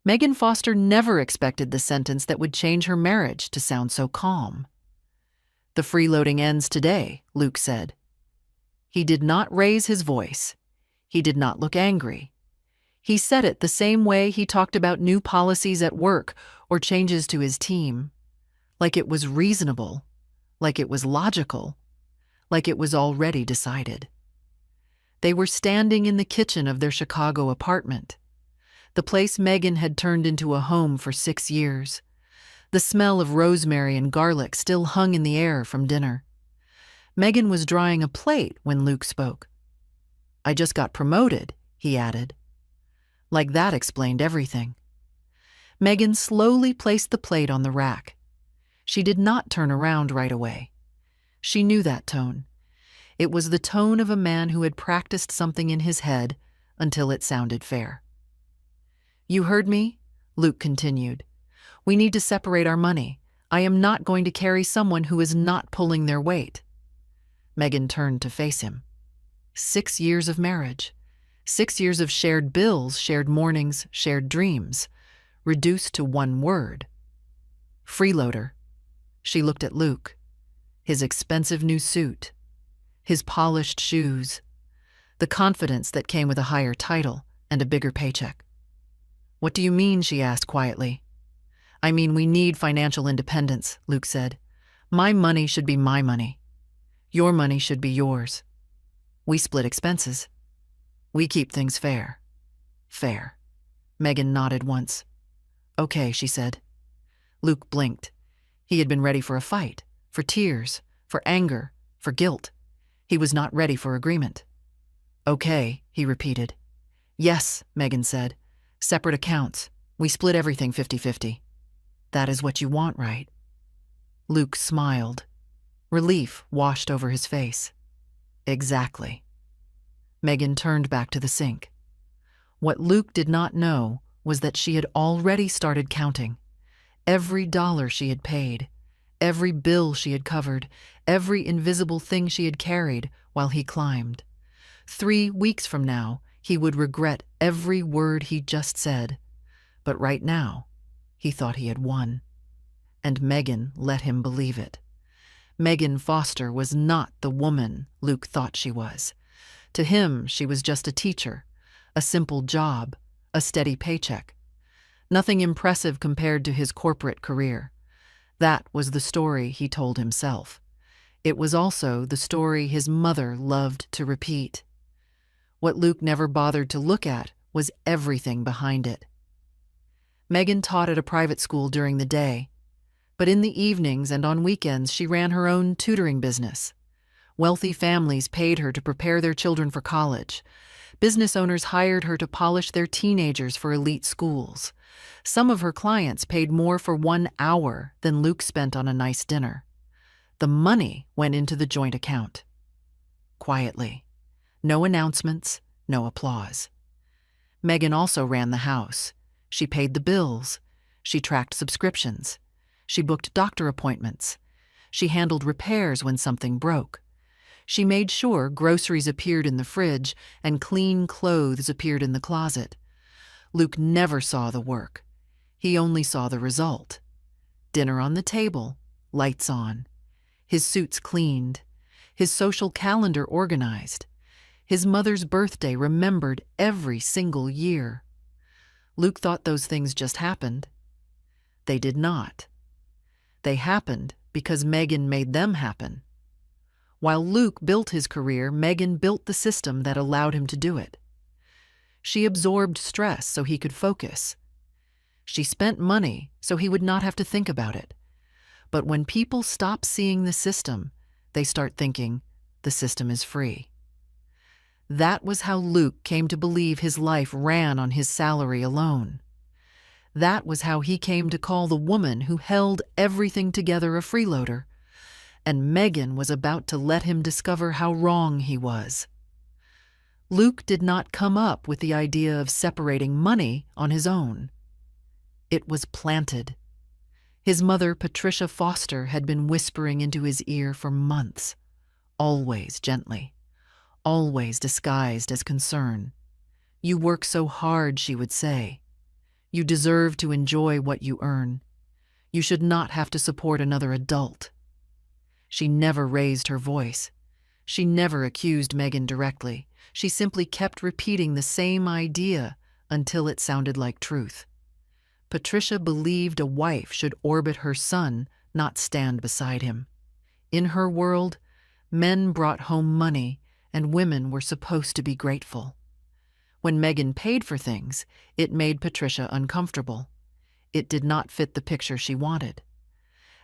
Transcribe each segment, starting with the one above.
Megan Foster never expected the sentence that would change her marriage to sound so calm. "The freeloading ends today," Luke said. He did not raise his voice. He did not look angry. He said it the same way he talked about new policies at work or changes to his team, like it was reasonable, like it was logical, like it was already decided. They were standing in the kitchen of their Chicago apartment, the place Megan had turned into a home for 6 years. The smell of rosemary and garlic still hung in the air from dinner. Megan was drying a plate when Luke spoke. "I just got promoted," he added. Like that explained everything. Megan slowly placed the plate on the rack. She did not turn around right away. She knew that tone. It was the tone of a man who had practiced something in his head until it sounded fair. "You heard me?" Luke continued. "We need to separate our money. I am not going to carry someone who is not pulling their weight." Megan turned to face him. 6 years of marriage. 6 years of shared bills, shared mornings, shared dreams, reduced to one word. Freeloader. She looked at Luke. His expensive new suit. His polished shoes. The confidence that came with a higher title and a bigger paycheck. "What do you mean?" she asked quietly. "I mean, we need financial independence," Luke said. "My money should be my money. Your money should be yours. We split expenses. We keep things fair." "Fair." Megan nodded once. "Okay," she said. Luke blinked. He had been ready for a fight, for tears, for anger, for guilt. He was not ready for agreement. "Okay," he repeated. "Yes," Megan said. "Separate accounts. We split everything 50-50. That is what you want, right?" Luke smiled. Relief washed over his face. "Exactly." Megan turned back to the sink. What Luke did not know was that she had already started counting. Every dollar she had paid, every bill she had covered, every invisible thing she had carried while he climbed. 3 weeks from now, he would regret every word he just said. But right now, he thought he had won. And Megan let him believe it. Megan Foster was not the woman Luke thought she was. To him, she was just a teacher, a simple job, a steady paycheck. Nothing impressive compared to his corporate career. That was the story he told himself. It was also the story his mother loved to repeat. What Luke never bothered to look at was everything behind it. Megan taught at a private school during the day, but in the evenings and on weekends she ran her own tutoring business. Wealthy families paid her to prepare their children for college. Business owners hired her to polish their teenagers for elite schools. Some of her clients paid more for 1 hour than Luke spent on a nice dinner. The money went into the joint account. Quietly. No announcements, no applause. Megan also ran the house. She paid the bills. She tracked subscriptions. She booked doctor appointments. She handled repairs when something broke. She made sure groceries appeared in the fridge and clean clothes appeared in the closet. Luke never saw the work. He only saw the result. Dinner on the table, lights on. His suits cleaned. His social calendar organized. His mother's birthday remembered every single year. Luke thought those things just happened. They did not. They happened because Megan made them happen. While Luke built his career, Megan built the system that allowed him to do it. She absorbed stress so he could focus. She spent money so he would not have to think about it. But when people stop seeing the system, they start thinking the system is free. That was how Luke came to believe his life ran on his salary alone. That was how he came to call the woman who held everything together a freeloader. And Megan was about to let him discover how wrong he was. Luke did not come up with the idea of separating money on his own. It was planted. His mother, Patricia Foster, had been whispering into his ear for months, always gently, always disguised as concern. "You work so hard," she would say. You deserve to enjoy what you earn. You should not have to support another adult." She never raised her voice. She never accused Megan directly. She simply kept repeating the same idea until it sounded like truth. Patricia believed a wife should orbit her son, not stand beside him. In her world, men brought home money and women were supposed to be grateful. When Megan paid for things, it made Patricia uncomfortable. It did not fit the picture she wanted.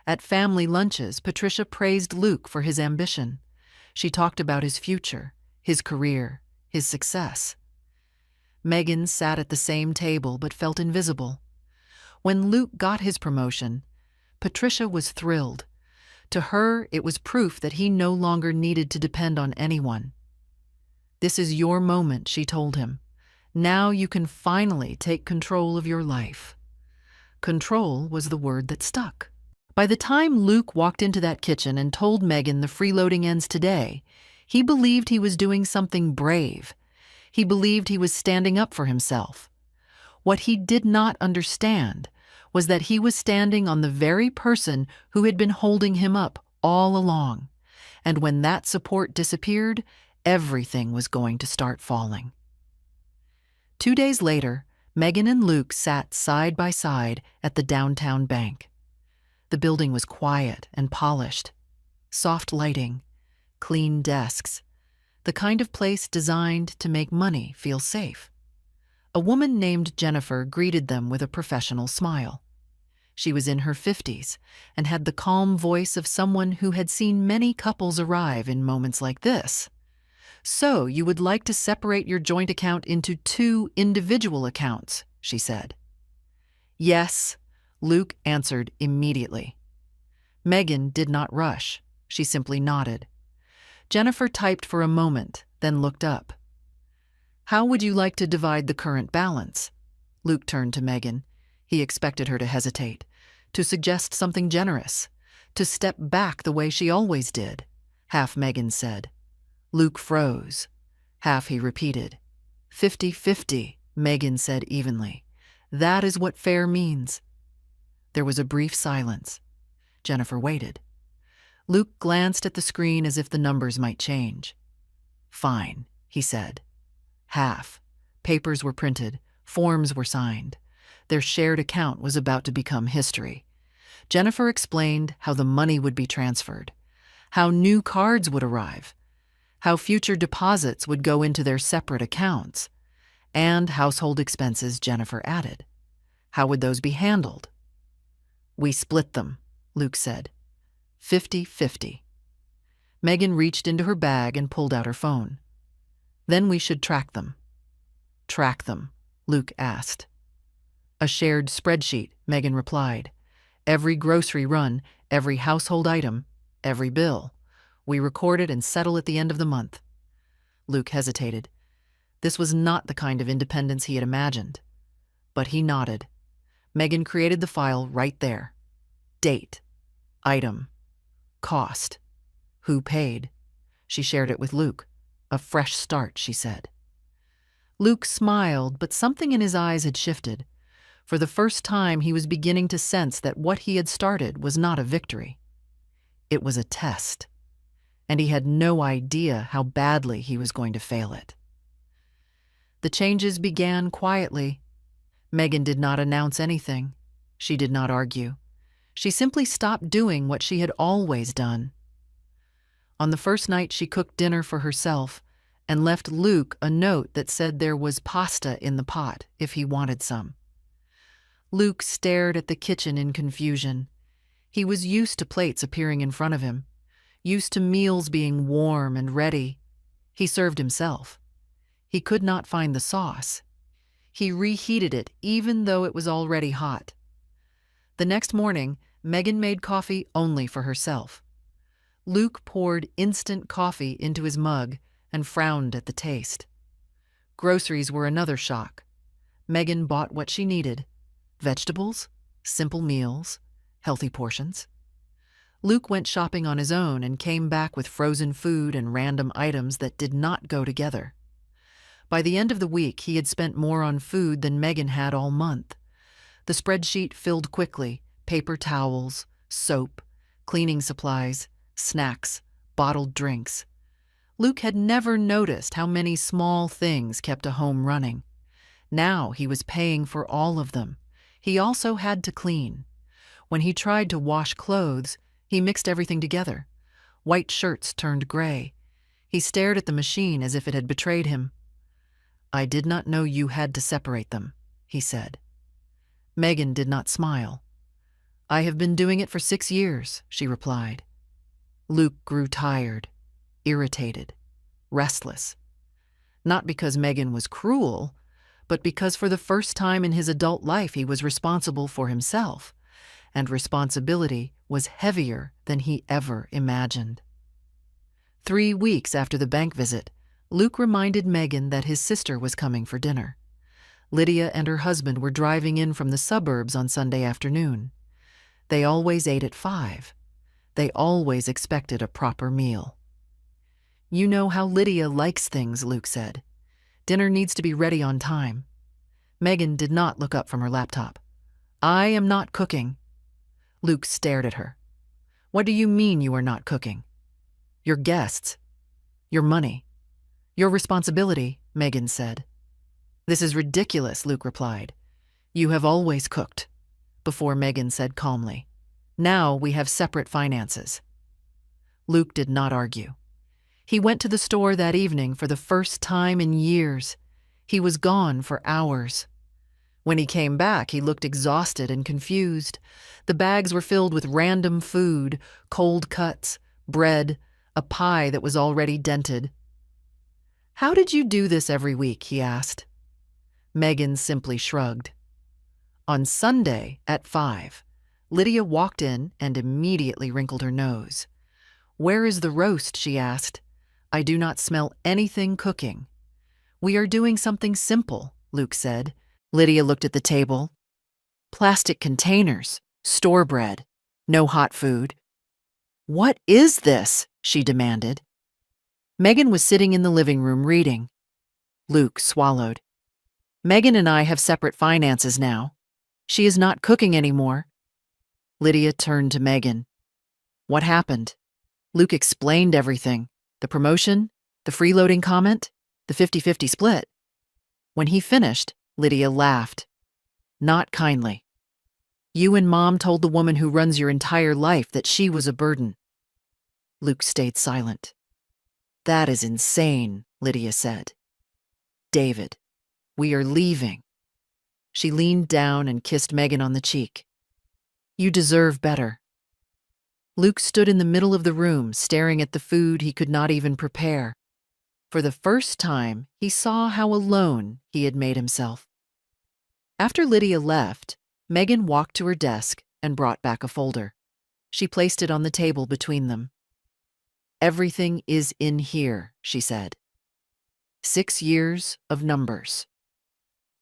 At family lunches, Patricia praised Luke for his ambition. She talked about his future, his career, his success. Megan sat at the same table but felt invisible. When Luke got his promotion, Patricia was thrilled. To her, it was proof that he no longer needed to depend on anyone. "This is your moment," she told him. "Now you can finally take control of your life." Control was the word that stuck. By the time Luke walked into that kitchen and told Megan the freeloading ends today, he believed he was doing something brave. He believed he was standing up for himself. What he did not understand was that he was standing on the very person who had been holding him up all along. And when that support disappeared, everything was going to start falling. 2 days later, Megan and Luke sat side by side at the downtown bank. The building was quiet and polished. Soft lighting, clean desks, the kind of place designed to make money feel safe. A woman named Jennifer greeted them with a professional smile. She was in her 50s and had the calm voice of someone who had seen many couples arrive in moments like this. "So you would like to separate your joint account into 2 individual accounts," she said. "Yes," Luke answered immediately. Megan did not rush. She simply nodded. Jennifer typed for a moment, then looked up. "How would you like to divide the current balance?" Luke turned to Megan. He expected her to hesitate, to suggest something generous, to step back the way she always did. Half, Megan said. Luke froze. Half, he repeated. 50-50, Megan said evenly. "That is what fair means." There was a brief silence. Jennifer waited. Luke glanced at the screen as if the numbers might change. "Fine," he said. Half. Papers were printed. Forms were signed. Their shared account was about to become history. Jennifer explained how the money would be transferred, how new cards would arrive, how future deposits would go into their separate accounts, and household expenses, Jennifer added. How would those be handled? "We split them," Luke said. 50-50. Megan reached into her bag and pulled out her phone. "Then we should track them." "Track them?" Luke asked. "A shared spreadsheet," Megan replied. "Every grocery run, every household item, every bill. We record it and settle at the end of the month." Luke hesitated. This was not the kind of independence he had imagined. But he nodded. Megan created the file right there. Date, item, cost, who paid. She shared it with Luke. "A fresh start," she said. Luke smiled, but something in his eyes had shifted. For the first time, he was beginning to sense that what he had started was not a victory. It was a test, and he had no idea how badly he was going to fail it. The changes began quietly. Megan did not announce anything. She did not argue. She simply stopped doing what she had always done. On the first night, she cooked dinner for herself and left Luke a note that said there was pasta in the pot if he wanted some. Luke stared at the kitchen in confusion. He was used to plates appearing in front of him, used to meals being warm and ready. He served himself. He could not find the sauce. He reheated it even though it was already hot. The next morning, Megan made coffee only for herself. Luke poured instant coffee into his mug and frowned at the taste. Groceries were another shock. Megan bought what she needed: vegetables, simple meals, healthy portions. Luke went shopping on his own and came back with frozen food and random items that did not go together. By the end of the week, he had spent more on food than Megan had all month. The spreadsheet filled quickly: paper towels, soap, cleaning supplies, snacks, bottled drinks. Luke had never noticed how many small things kept a home running. Now he was paying for all of them. He also had to clean. When he tried to wash clothes, he mixed everything together. White shirts turned gray. He stared at the machine as if it had betrayed him. "I did not know you had to separate them," he said. Megan did not smile. "I have been doing it for 6 years," she replied. Luke grew tired, irritated, restless. Not because Megan was cruel, but because for the first time in his adult life he was responsible for himself, and responsibility was heavier than he ever imagined. 3 weeks after the bank visit, Luke reminded Megan that his sister was coming for dinner. Lydia and her husband were driving in from the suburbs on Sunday afternoon. They always ate at 5. They always expected a proper meal. "You know how Lydia likes things," Luke said. "Dinner needs to be ready on time." Megan did not look up from her laptop. "I am not cooking." Luke stared at her. "What do you mean you are not cooking?" "Your guests. Your money. Your responsibility," Megan said. "This is ridiculous," Luke replied. "You have always cooked," before Megan said calmly. "Now we have separate finances." Luke did not argue. He went to the store that evening for the first time in years. He was gone for hours. When he came back, he looked exhausted and confused. The bags were filled with random food, cold cuts, bread, a pie that was already dented. "How did you do this every week?" he asked. Megan simply shrugged. On Sunday at 5, Lydia walked in and immediately wrinkled her nose. "Where is the roast?" she asked. "I do not smell anything cooking." "We are doing something simple," Luke said. Lydia looked at the table. "Plastic containers, store bread, no hot food." "What is this?" she demanded. Megan was sitting in the living room reading. Luke swallowed. "Megan and I have separate finances now. She is not cooking anymore." Lydia turned to Megan. "What happened?" Luke explained everything: the promotion, the freeloading comment, the 50-50 split. When he finished, Lydia laughed. Not kindly. "You and Mom told the woman who runs your entire life that she was a burden." Luke stayed silent. "That is insane," Lydia said. "David, we are leaving." She leaned down and kissed Megan on the cheek. "You deserve better." Luke stood in the middle of the room, staring at the food he could not even prepare. For the first time, he saw how alone he had made himself. After Lydia left, Megan walked to her desk and brought back a folder. She placed it on the table between them. "Everything is in here," she said. 6 years of numbers.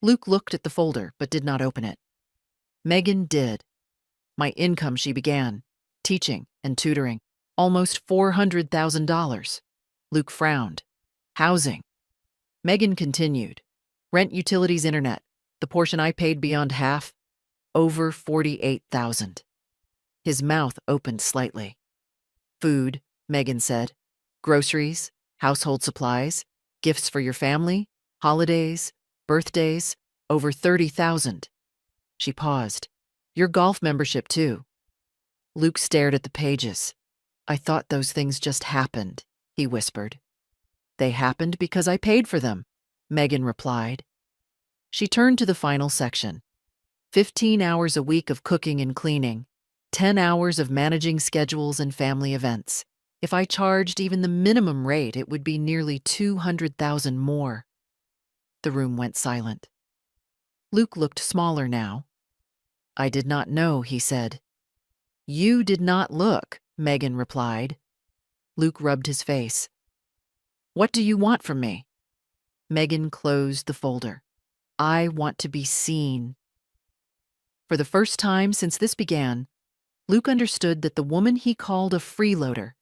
Luke looked at the folder but did not open it. Megan did. "My income," she began. "Teaching and tutoring. Almost $400,000. Luke frowned. "Housing." Megan continued. "Rent, utilities, internet. The portion I paid beyond half. Over $48,000. His mouth opened slightly. "Food," Megan said. "Groceries, household supplies, gifts for your family, holidays, birthdays, over $30,000. She paused. "Your golf membership, too." Luke stared at the pages. "I thought those things just happened," he whispered. "They happened because I paid for them," Megan replied. She turned to the final section. 15 hours a week of cooking and cleaning, 10 hours of managing schedules and family events. If I charged even the minimum rate, it would be nearly $200,000 more. The room went silent. Luke looked smaller now. "I did not know," he said. "You did not look," Megan replied. Luke rubbed his face. "What do you want from me?" Megan closed the folder. "I want to be seen." For the first time since this began, Luke understood that the woman he called a freeloader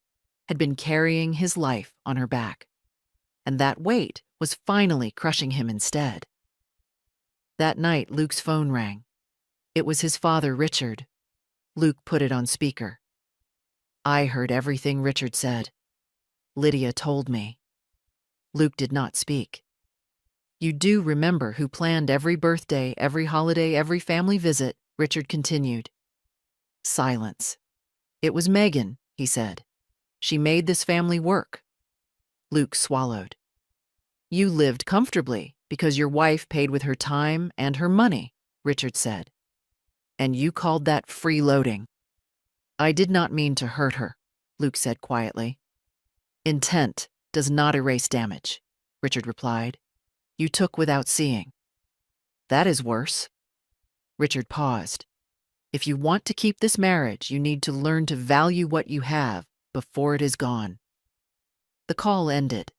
had been carrying his life on her back, and that weight was finally crushing him instead. That night, Luke's phone rang. It was his father, Richard. Luke put it on speaker. I heard everything Richard said. Lydia told me. Luke did not speak. You do remember who planned every birthday, every holiday, every family visit, Richard continued. Silence. It was Megan, he said. She made this family work. Luke swallowed. You lived comfortably because your wife paid with her time and her money, Richard said. And you called that freeloading. I did not mean to hurt her, Luke said quietly. Intent does not erase damage, Richard replied. You took without seeing. That is worse. Richard paused. If you want to keep this marriage, you need to learn to value what you have before it is gone. The call ended.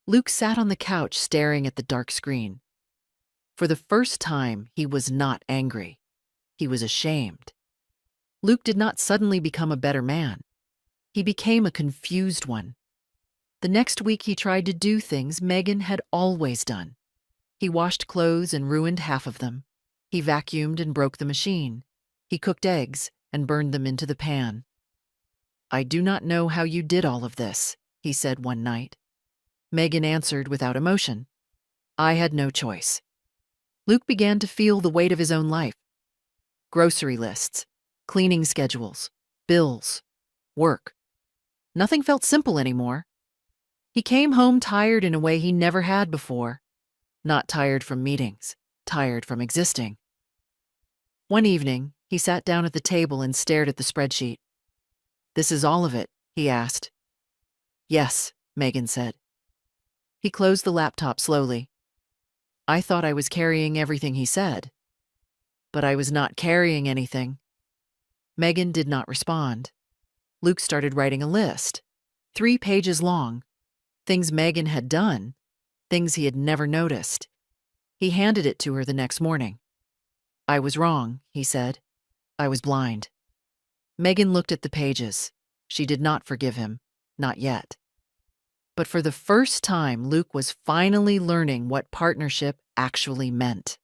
Luke sat on the couch staring at the dark screen. For the first time, he was not angry. He was ashamed. Luke did not suddenly become a better man. He became a confused one. The next week he tried to do things Megan had always done. He washed clothes and ruined half of them. He vacuumed and broke the machine. He cooked eggs and burned them into the pan. I do not know how you did all of this, he said one night. Megan answered without emotion. I had no choice. Luke began to feel the weight of his own life. Grocery lists, cleaning schedules, bills, work. Nothing felt simple anymore. He came home tired in a way he never had before. Not tired from meetings, tired from existing. One evening, he sat down at the table and stared at the spreadsheet. This is all of it, he asked. Yes, Megan said. He closed the laptop slowly. I thought I was carrying everything he said. But I was not carrying anything. Megan did not respond. Luke started writing a list, 3 pages long. Things Megan had done, things he had never noticed. He handed it to her the next morning. I was wrong, he said. I was blind. Megan looked at the pages. She did not forgive him, not yet. But for the first time, Luke was finally learning what partnership actually meant.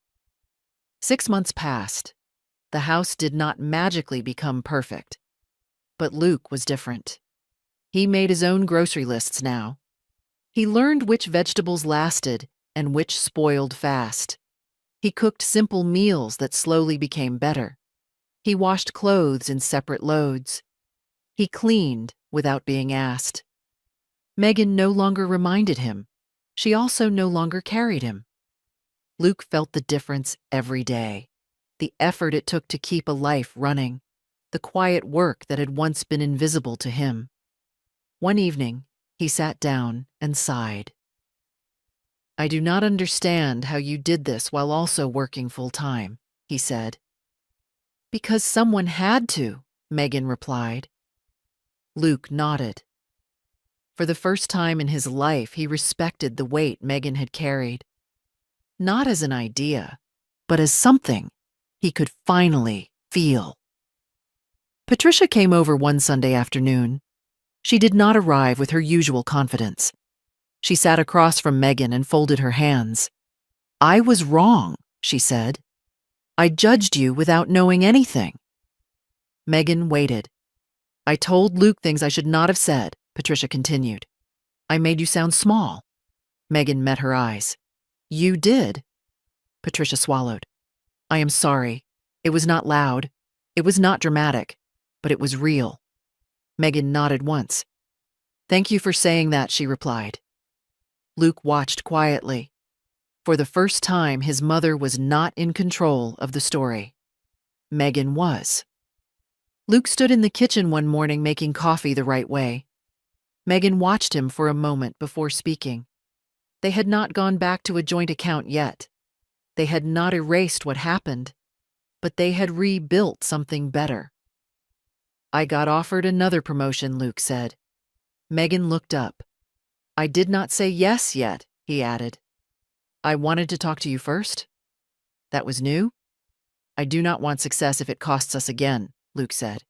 6 months passed. The house did not magically become perfect. But Luke was different. He made his own grocery lists now. He learned which vegetables lasted and which spoiled fast. He cooked simple meals that slowly became better. He washed clothes in separate loads. He cleaned without being asked. Megan no longer reminded him. She also no longer carried him. Luke felt the difference every day. The effort it took to keep a life running. The quiet work that had once been invisible to him. One evening, he sat down and sighed. I do not understand how you did this while also working full-time, he said. Because someone had to, Megan replied. Luke nodded. For the first time in his life, he respected the weight Megan had carried. Not as an idea, but as something he could finally feel. Patricia came over one Sunday afternoon. She did not arrive with her usual confidence. She sat across from Megan and folded her hands. I was wrong, she said. I judged you without knowing anything. Megan waited. I told Luke things I should not have said, Patricia continued. I made you sound small. Megan met her eyes. You did. Patricia swallowed. I am sorry. It was not loud. It was not dramatic, but it was real. Megan nodded once. Thank you for saying that, she replied. Luke watched quietly. For the first time, his mother was not in control of the story. Megan was. Luke stood in the kitchen one morning making coffee the right way. Megan watched him for a moment before speaking. They had not gone back to a joint account yet. They had not erased what happened, but they had rebuilt something better. I got offered another promotion, Luke said. Megan looked up. I did not say yes yet, he added. I wanted to talk to you first. That was new? I do not want success if it costs us again, Luke said.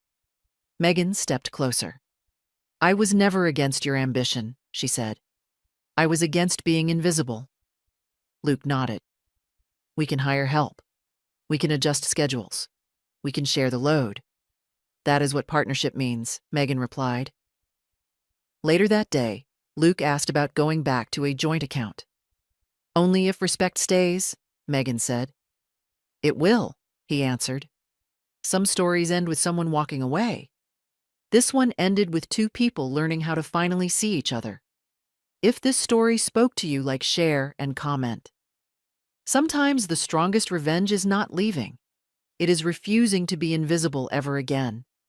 Megan stepped closer. I was never against your ambition, she said. I was against being invisible. Luke nodded. We can hire help. We can adjust schedules. We can share the load. That is what partnership means, Megan replied. Later that day, Luke asked about going back to a joint account. Only if respect stays, Megan said. It will, he answered. Some stories end with someone walking away. This one ended with two people learning how to finally see each other. If this story spoke to you, like, share and comment. Sometimes the strongest revenge is not leaving. It is refusing to be invisible ever again.